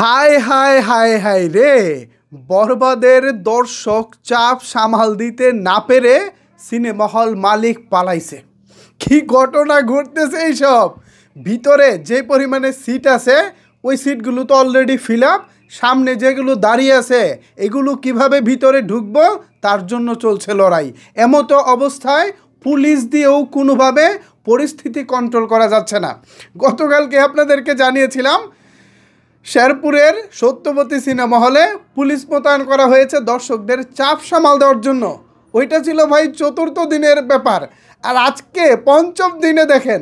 হায় হায় হায় হায় রে, বরবাদের দর্শক চাপ সামাল দিতে না পেরে সিনেমা হল মালিক পালাইছে। কি ঘটনা ঘটতেছে এইসব? ভিতরে যে পরিমাণে সিট আছে ওই সিটগুলো তো অলরেডি ফিল আপ, সামনে যেগুলো দাঁড়িয়ে আছে এগুলো কিভাবে ভিতরে ঢুকবো তার জন্য চলছে লড়াই। এমতো অবস্থায় পুলিশ দিয়েও কোনোভাবে পরিস্থিতি কন্ট্রোল করা যাচ্ছে না। গতকালকে আপনাদেরকে জানিয়েছিলাম শেরপুরের সত্যবতী সিনেমা হলে পুলিশ মোতায়েন করা হয়েছে দর্শকদের চাপ সামাল দেওয়ার জন্য। ওইটা ছিল ভাই চতুর্থ দিনের ব্যাপার, আর আজকে পঞ্চম দিনে দেখেন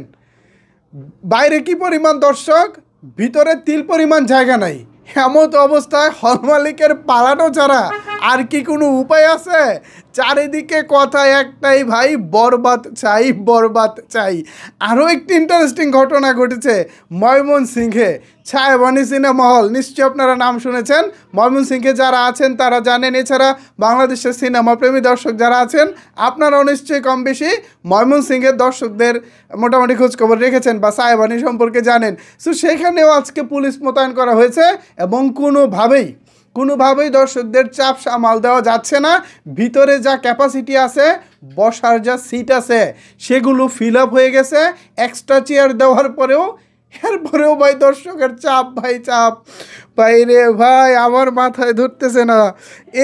বাইরে কি পরিমাণ দর্শক, ভিতরে তিল পরিমাণ জায়গা নাই। এমন অবস্থায় হল মালিকের পালানো ছাড়া আর কি কোনো উপায় আছে? চারিদিকে কথা একটাই ভাই, বরবাদ চাই, বরবাদ চাই। আরও একটি ইন্টারেস্টিং ঘটনা ঘটেছে ময়মনসিংহে ছায়াবাণী সিনেমা হল। নিশ্চয়ই আপনারা নাম শুনেছেন। ময়মনসিংহে যারা আছেন তারা জানেন, এছাড়া বাংলাদেশের সিনেমা প্রেমী দর্শক যারা আছেন আপনারাও নিশ্চয়ই কম বেশি ময়মনসিংহের দর্শকদের মোটামুটি খোঁজখবর রেখেছেন বা ছায়াবাণী সম্পর্কে জানেন। সো সেখানেও আজকে পুলিশ মোতায়েন করা হয়েছে এবং কোনোভাবেই দর্শকদের চাপ সামাল দেওয়া যাচ্ছে না। ভিতরে যা ক্যাপাসিটি আছে, বসার যা সিট আছে সেগুলো ফিল আপ হয়ে গেছে। এক্সট্রা চেয়ার দেওয়ার পরেও এরপরেও ভাই দর্শকের চাপ, ভাই চাপ ভাই রে ভাই, আমার মাথায় ধরতেছে না।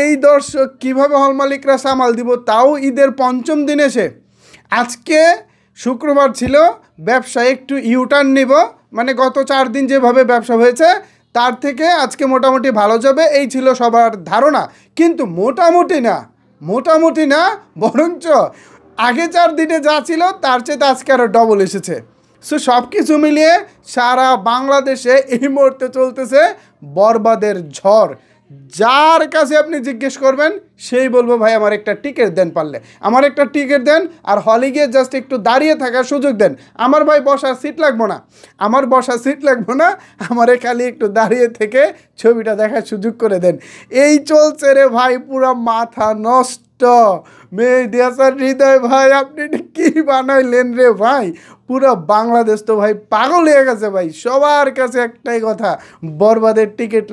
এই দর্শক কিভাবে হল মালিকরা সামাল দিব, তাও ঈদের পঞ্চম দিন এসে। আজকে শুক্রবার ছিল, ব্যবসায় একটু ইউটার্ন নিব, মানে গত 4 দিন যেভাবে ব্যবসা হয়েছে তার থেকে আজকে মোটামুটি ভালো যাবে এই ছিল সবার ধারণা। কিন্তু মোটামুটি না বরঞ্চ আগে 4 দিনে যা ছিল তার চেয়ে আজকে আরও ডবল এসেছে। সো সব কিছু মিলিয়ে সারা বাংলাদেশে এই মুহূর্তে চলতেছে বরবাদের ঝড়। যার কাছে আপনি জিজ্ঞেস করবেন সেই বলবো ভাই আমার একটা টিকিট দেন, পারলে আমার একটা টিকিট দেন, আর হলে গিয়ে জাস্ট একটু দাঁড়িয়ে থাকার সুযোগ দেন। আমার ভাই বসার সিট লাগবো না, আমারে খালি একটু দাঁড়িয়ে থেকে ছবিটা দেখার সুযোগ করে দেন। এই চলছে রে ভাই, পুরো মাথা নষ্ট। মেহেদী হাসান হৃদয় ভাই, আপনি কি বানাইলেন রে ভাই? পুরো বাংলাদেশ তো ভাই পাগল হয়ে গেছে ভাই। সবার কাছে একটাই কথা, বরবাদের টিকিট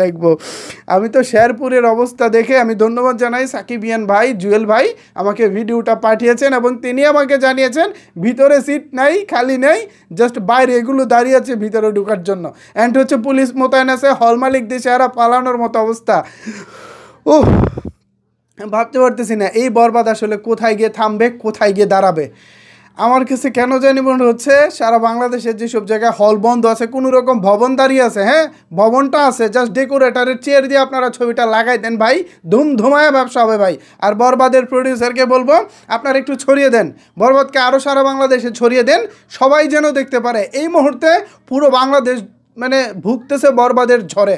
লাগবো। আমি তো শেরপুরের অবস্থা দেখে আমি ধন্যবাদ জানাই সাকিবিয়ান ভাই, জুয়েল ভাই আমাকে ভিডিওটা পাঠিয়েছেন এবং তিনি আমাকে জানিয়েছেন ভিতরে সিট নাই, খালি নেই, জাস্ট বাইরে এগুলো দাঁড়িয়ে আছে ভিতরে ঢোকার জন্য। অ্যান্ড হচ্ছে পুলিশ মোতায়েন আছে, হল মালিক দেশে আর পালানোর মতো অবস্থা। ভাবতে পারতেছি না এই বরবাদ আসলে কোথায় গিয়ে থামবে, কোথায় গিয়ে দাঁড়াবে। আমার কাছে কেন জানি মনে হচ্ছে সারা বাংলাদেশের যেসব জায়গায় হল বন্ধ আছে, কোনো রকম ভবন দাঁড়িয়ে আছে, হ্যাঁ ভবনটা আছে, জাস্ট ডেকোরেটারের চেয়ার দিয়ে আপনারা ছবিটা লাগাই দেন ভাই, ধুমধুমায়া ব্যবসা হবে ভাই। আর বরবাদের প্রডিউসারকে বলবো আপনারা একটু ছড়িয়ে দেন, বরবাদকে আরও সারা বাংলাদেশে ছড়িয়ে দেন, সবাই যেন দেখতে পারে। এই মুহূর্তে পুরো বাংলাদেশ মানে ভুগতেছে বরবাদের ঝড়ে,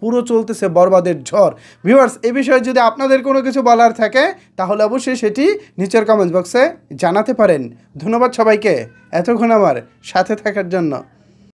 পুরো চলতেছে বরবাদের ঝড়। ভিউয়ার্স, এই বিষয়ে যদি আপনাদের কোনো কিছু বলার থাকে তাহলে অবশ্যই সেটি নিচের কমেন্টস বক্সে জানাতে পারেন। ধন্যবাদ সবাইকে এতক্ষণ আমার সাথে থাকার জন্য।